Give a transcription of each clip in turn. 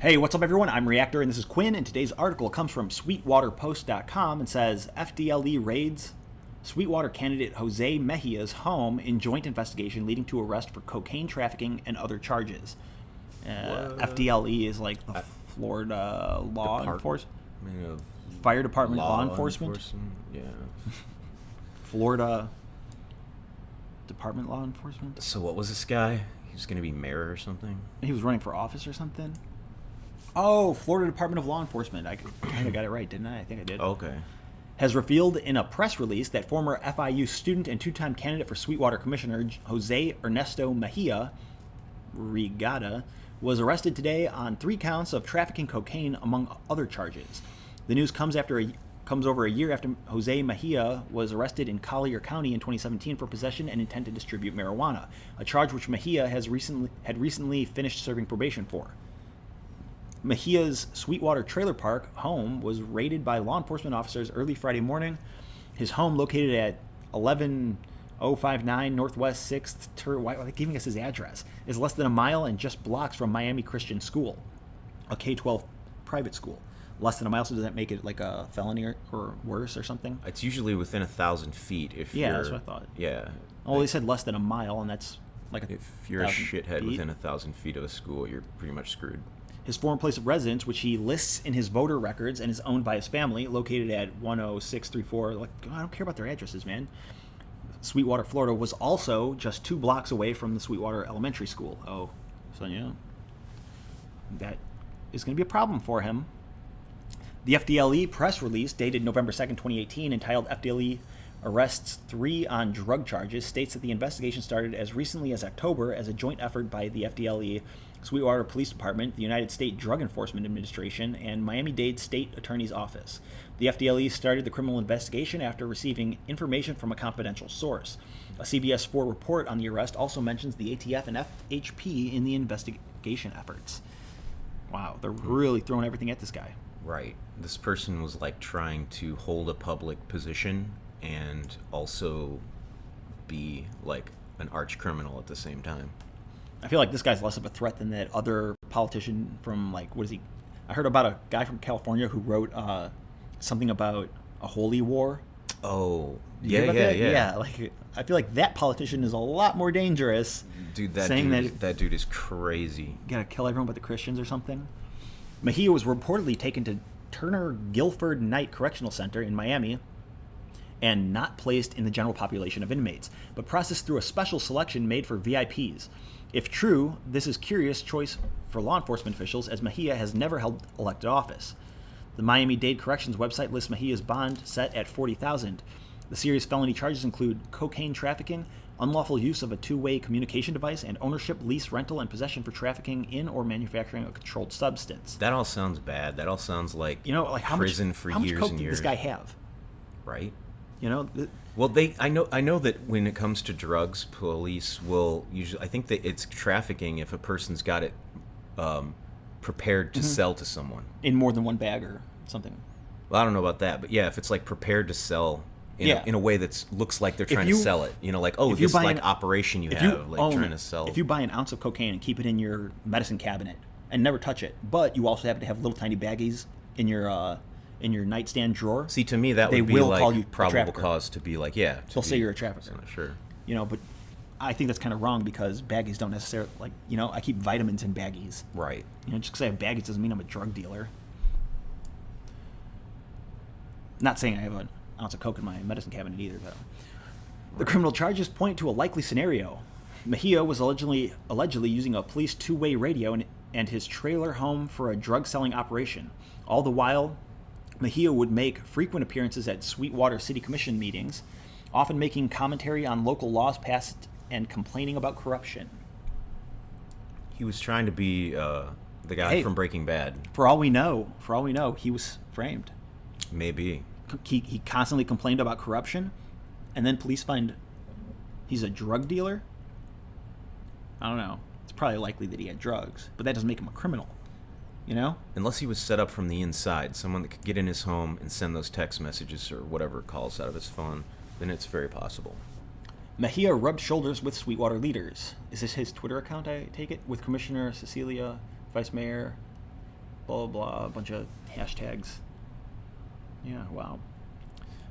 Hey, what's up, everyone? I'm Reactor, and this is Quinn, and today's article comes from SweetwaterPost.com and says, FDLE raids Sweetwater candidate Jose Mejia's home in joint investigation leading to arrest for cocaine trafficking and other charges. FDLE is like the Florida law enforcement. Fire Department law enforcement? Yeah. Florida Department law enforcement? So what was this guy? He was going to be mayor or something? He was running for office or something? Oh, Florida Department of Law Enforcement. I kind of got it right, didn't I? I think I did. Okay. Has revealed in a press release that former FIU student and two-time candidate for Sweetwater Commissioner Jose Ernesto Mejia Reactor was arrested today on 3 counts of trafficking cocaine, among other charges. The news comes over a year after Jose Mejia was arrested in Collier County in 2017 for possession and intent to distribute marijuana, a charge which Mejia had recently finished serving probation for. Mejia's Sweetwater trailer park home was raided by law enforcement officers early Friday morning. His home, located at 11059 Northwest 6th, why are they giving us his address, is less than a mile and just blocks from Miami Christian School, a K-12 private school. Less than a mile, so does that make it like a felony or worse or something? It's usually within 1,000 feet if you're... Yeah, that's what I thought. Yeah. Well, they said less than a mile, and that's like if you're a shithead within 1,000 feet of a school, you're pretty much screwed. His former place of residence, which he lists in his voter records and is owned by his family, located at 10634. Like, I don't care about their addresses, man. Sweetwater, Florida, was also just 2 blocks away from the Sweetwater Elementary School. Oh, so yeah, that is going to be a problem for him. The FDLE press release, dated November 2nd, 2018, entitled FDLE Arrests 3 on Drug Charges, states that the investigation started as recently as October as a joint effort by the FDLE, Sweetwater Police Department, the United States Drug Enforcement Administration, and Miami-Dade State Attorney's Office. The FDLE started the criminal investigation after receiving information from a confidential source. A CBS 4 report on the arrest also mentions the ATF and FHP in the investigation efforts. Wow, they're really throwing everything at this guy. Right. This person was like trying to hold a public position and also be like an arch criminal at the same time. I feel like this guy's less of a threat than that other politician from, like, what is he? I heard about a guy from California who wrote something about a holy war. Oh, yeah. Yeah, like, I feel like that politician is a lot more dangerous. Dude, that dude is crazy. You gotta kill everyone but the Christians or something. Mejia was reportedly taken to Turner Guilford Knight Correctional Center in Miami and not placed in the general population of inmates, but processed through a special selection made for VIPs. If true, this is curious choice for law enforcement officials, as Mejia has never held elected office. The Miami-Dade Corrections website lists Mejia's bond set at $40,000. The serious felony charges include cocaine trafficking, unlawful use of a two-way communication device, and ownership, lease, rental, and possession for trafficking in or manufacturing a controlled substance. That all sounds bad. That all sounds like, prison for years and years. How much coke did this guy have? Right. Well, I know that when it comes to drugs, police will usually, I think that it's trafficking if a person's got it prepared to sell to someone in more than one bag or something. Well, I don't know about that, but yeah, if it's like prepared to sell in a way that looks like they're trying to sell it, like, oh, this like operation you have, like trying to sell. If you buy an ounce of cocaine and keep it in your medicine cabinet and never touch it, but you also happen to have little tiny baggies in your nightstand drawer. See, to me, that would be like probable cause to be like, yeah. They'll say you're a trafficker. Sure. But I think that's kind of wrong because baggies don't necessarily, like, I keep vitamins in baggies. Right. Just because I have baggies doesn't mean I'm a drug dealer. Not saying I have an ounce of coke in my medicine cabinet either, though. The criminal charges point to a likely scenario. Mejia was allegedly using a police two-way radio and his trailer home for a drug-selling operation. All the while, Mejia would make frequent appearances at Sweetwater City Commission meetings, often making commentary on local laws passed and complaining about corruption. He was trying to be the guy from Breaking Bad. For all we know, he was framed. Maybe. He constantly complained about corruption, and then police find he's a drug dealer. I don't know. It's probably likely that he had drugs, but that doesn't make him a criminal. Unless he was set up from the inside, someone that could get in his home and send those text messages or whatever calls out of his phone, then it's very possible. Mejia rubbed shoulders with Sweetwater leaders. Is this his Twitter account, I take it? With Commissioner Cecilia, Vice Mayor blah, blah, blah, a bunch of hashtags. Yeah, wow.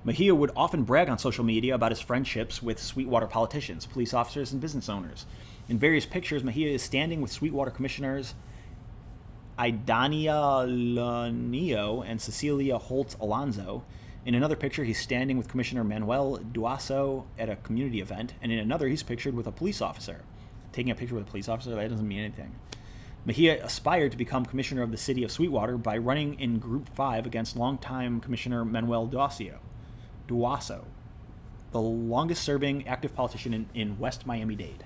Mejia would often brag on social media about his friendships with Sweetwater politicians, police officers, and business owners. In various pictures, Mejia is standing with Sweetwater commissioners Idania Lanio and Cecilia Holtz Alonso. In another picture, he's standing with Commissioner Manuel Duaso at a community event, and in another, he's pictured with a police officer. Taking a picture with a police officer, that doesn't mean anything. Mejia aspired to become commissioner of the city of Sweetwater by running in Group 5 against longtime Commissioner Manuel Duaso, the longest-serving active politician in West Miami-Dade.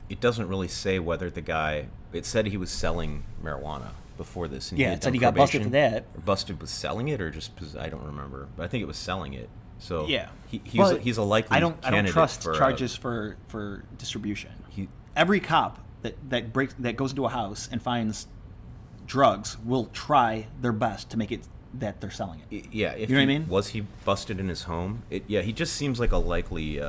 It doesn't really say whether the guy... It said he was selling marijuana before this. And yeah, it said he got busted for that. Or busted with selling it, or just... I don't remember. But I think it was selling it. So yeah, he's a likely candidate. I don't trust charges for distribution. Every cop that goes into a house and finds drugs will try their best to make it that they're selling it. Yeah, you know what I mean? Was he busted in his home? He just seems like a likely.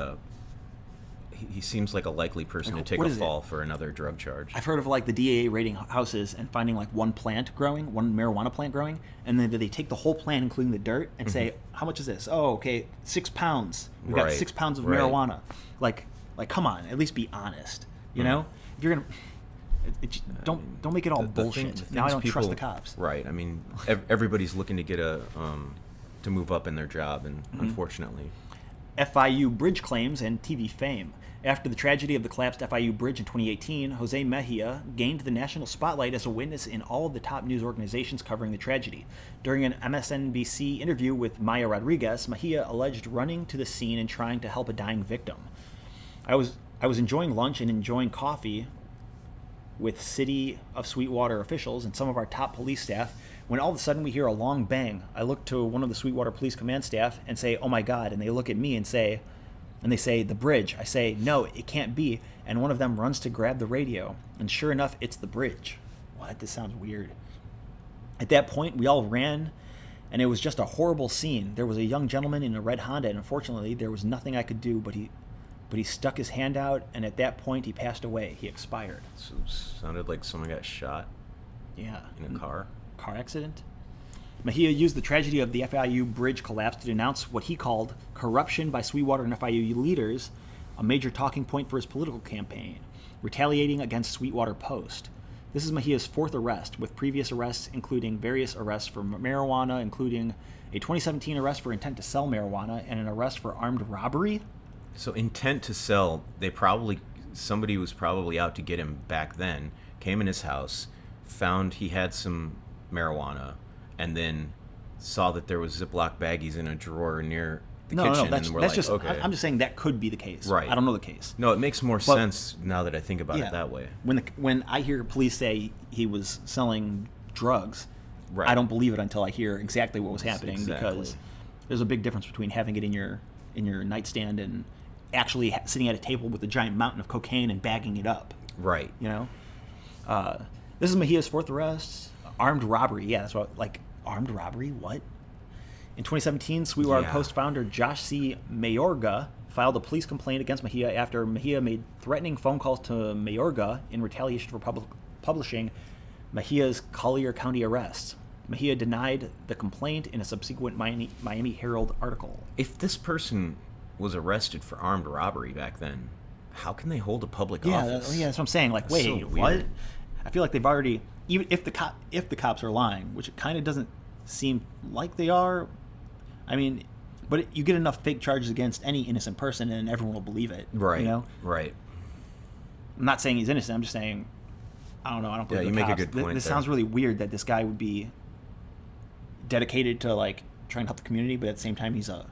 He seems like a likely person to take a fall for another drug charge. I've heard of like the DAA raiding houses and finding like one marijuana plant growing, and then they take the whole plant, including the dirt, and say, "How much is this?" Oh, okay, 6 pounds. We got 6 pounds of marijuana. Like, come on, at least be honest. You know, if you're gonna, don't make it all bullshit. Now I don't trust the cops. Right. I mean, everybody's looking to get to move up in their job, and unfortunately, FIU bridge claims and TV fame. After the tragedy of the collapsed FIU bridge in 2018, Jose Mejia gained the national spotlight as a witness in all of the top news organizations covering the tragedy. During an MSNBC interview with Maya Rodriguez, Mejia alleged running to the scene and trying to help a dying victim. I was enjoying lunch and enjoying coffee with City of Sweetwater officials and some of our top police staff when all of a sudden we hear a long bang. I look to one of the Sweetwater Police Command staff and say, "Oh my God," and they look at me and they say, "The bridge." I say, "No, it can't be," and one of them runs to grab the radio, and sure enough, it's the bridge. What? This sounds weird. At that point, we all ran, and it was just a horrible scene. There was a young gentleman in a red Honda, and unfortunately, there was nothing I could do, but he stuck his hand out, and at that point, he passed away. He expired. So it sounded like someone got shot. Yeah. In a car accident. Mejia used the tragedy of the FIU bridge collapse to denounce what he called corruption by Sweetwater and FIU leaders, a major talking point for his political campaign, retaliating against Sweetwater Post. This is Mejia's fourth arrest, with previous arrests including various arrests for marijuana, including a 2017 arrest for intent to sell marijuana and an arrest for armed robbery. So intent to sell, somebody was probably out to get him back then, came in his house, found he had some marijuana, and then saw that there was Ziploc baggies in a drawer near the kitchen. That's just, okay. I'm just saying that could be the case. Right. I don't know the case. No, it makes more sense now that I think about it that way. When I hear police say he was selling drugs, right, I don't believe it until I hear exactly what was happening, because there's a big difference between having it in your nightstand and actually sitting at a table with a giant mountain of cocaine and bagging it up. Right. You know? This is Mejia's fourth arrest. Armed robbery. Yeah, that's what, armed robbery? What? In 2017, Sweetwater Post founder Josh C. Mayorga filed a police complaint against Mejia after Mejia made threatening phone calls to Mayorga in retaliation for publishing Mejia's Collier County arrests. Mejia denied the complaint in a subsequent Miami Herald article. If this person was arrested for armed robbery back then, how can they hold a public office? Yeah, that's what I'm saying. Wait, so what? I feel like they've already, even if the cops are lying, which it kind of doesn't seem like they are. I mean, but you get enough fake charges against any innocent person, and everyone will believe it. Right. You know. Right. I'm not saying he's innocent. I'm just saying, I don't know. I don't believe the cops. Make a good point. This sounds really weird that this guy would be dedicated to trying to help the community, but at the same time he's a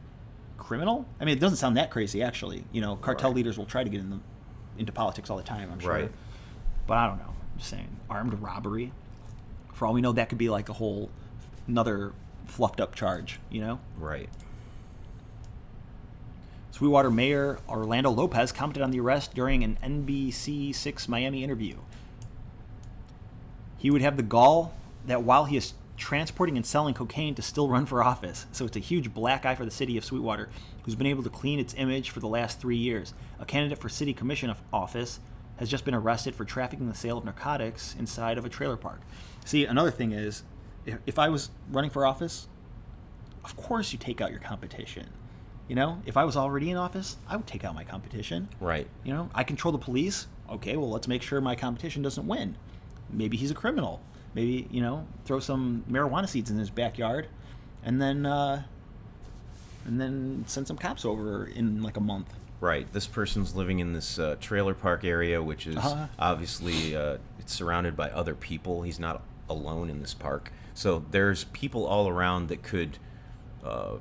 criminal. I mean, it doesn't sound that crazy, actually. You know, cartel leaders will try to get into politics all the time, I'm sure. Right. But I don't know. I'm just saying, armed robbery. For all we know, that could be like a whole another fluffed up charge, you know? Right. Sweetwater Mayor Orlando Lopez commented on the arrest during an NBC6 Miami interview. He would have the gall that while he is transporting and selling cocaine to still run for office. So it's a huge black eye for the city of Sweetwater, who's been able to clean its image for the last 3 years. A candidate for city commission office has just been arrested for trafficking the sale of narcotics inside of a trailer park. See, another thing is, if I was running for office, of course you take out your competition. You know, if I was already in office, I would take out my competition. Right. You know, I control the police. Okay, well, let's make sure my competition doesn't win. Maybe he's a criminal. Maybe, you know, throw some marijuana seeds in his backyard, and then send some cops over in like a month. Right. This person's living in this trailer park area, which is obviously it's surrounded by other people. He's not alone in this park. So there's people all around that could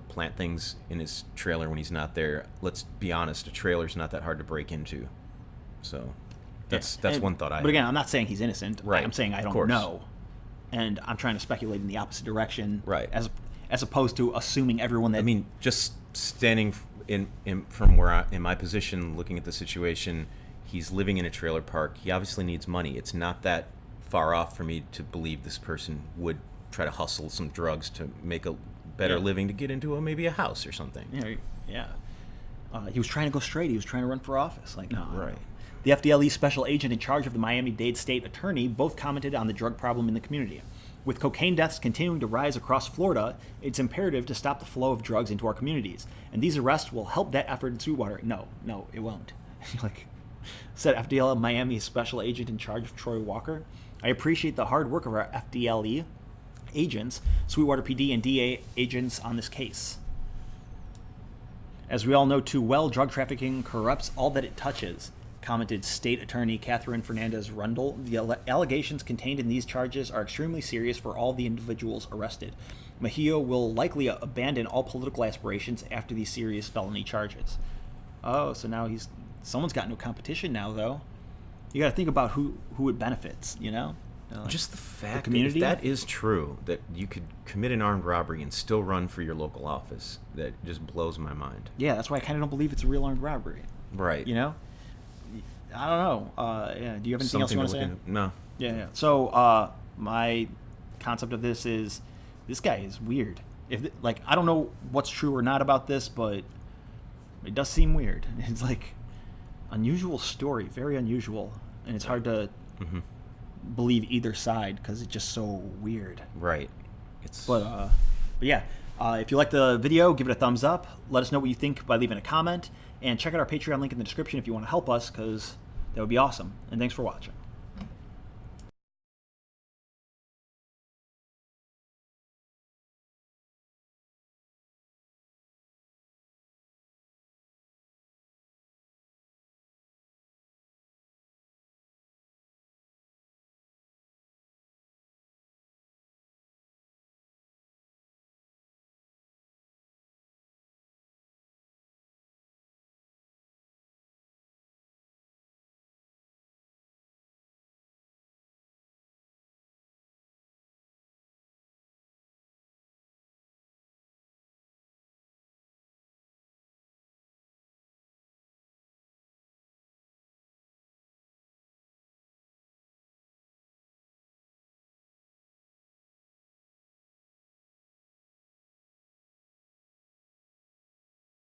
plant things in his trailer when he's not there. Let's be honest, a trailer's not that hard to break into. So that's one thought I have. But again, I'm not saying he's innocent. Right. I'm saying I don't know. And I'm trying to speculate in the opposite direction. Right. As opposed to assuming everyone that... I mean, just standing from where in my position, looking at the situation, he's living in a trailer park. He obviously needs money. It's not that far off for me to believe this person would try to hustle some drugs to make a better living, to get into maybe a house or something. Yeah. He was trying to go straight. He was trying to run for office. Like, no. Right. The FDLE special agent in charge of the Miami-Dade state attorney both commented on the drug problem in the community. With cocaine deaths continuing to rise across Florida, it's imperative to stop the flow of drugs into our communities. And these arrests will help that effort in Sweetwater. No, it won't. Like said FDLE Miami special agent in charge of Troy Walker. I appreciate the hard work of our FDLE agents, Sweetwater PD and DA agents on this case. As we all know too well, drug trafficking corrupts all that it touches, commented State Attorney Catherine Fernandez Rundle. The allegations contained in these charges are extremely serious for all the individuals arrested. Mejia will likely abandon all political aspirations after these serious felony charges. Oh, so now someone's got no competition now, though. You got to think about who it benefits, you know? Just the fact that if that is true, that you could commit an armed robbery and still run for your local office, that just blows my mind. Yeah, that's why I kind of don't believe it's a real armed robbery. Right. You know? I don't know. Do you have anything else you want to say? No. Yeah. So my concept of this is, this guy is weird. I don't know what's true or not about this, but it does seem weird. It's like unusual story, very unusual, and it's hard to believe either side because it's just so weird. Right. But yeah. If you like the video, give it a thumbs up. Let us know what you think by leaving a comment, and check out our Patreon link in the description if you want to help us, because that would be awesome. And thanks for watching.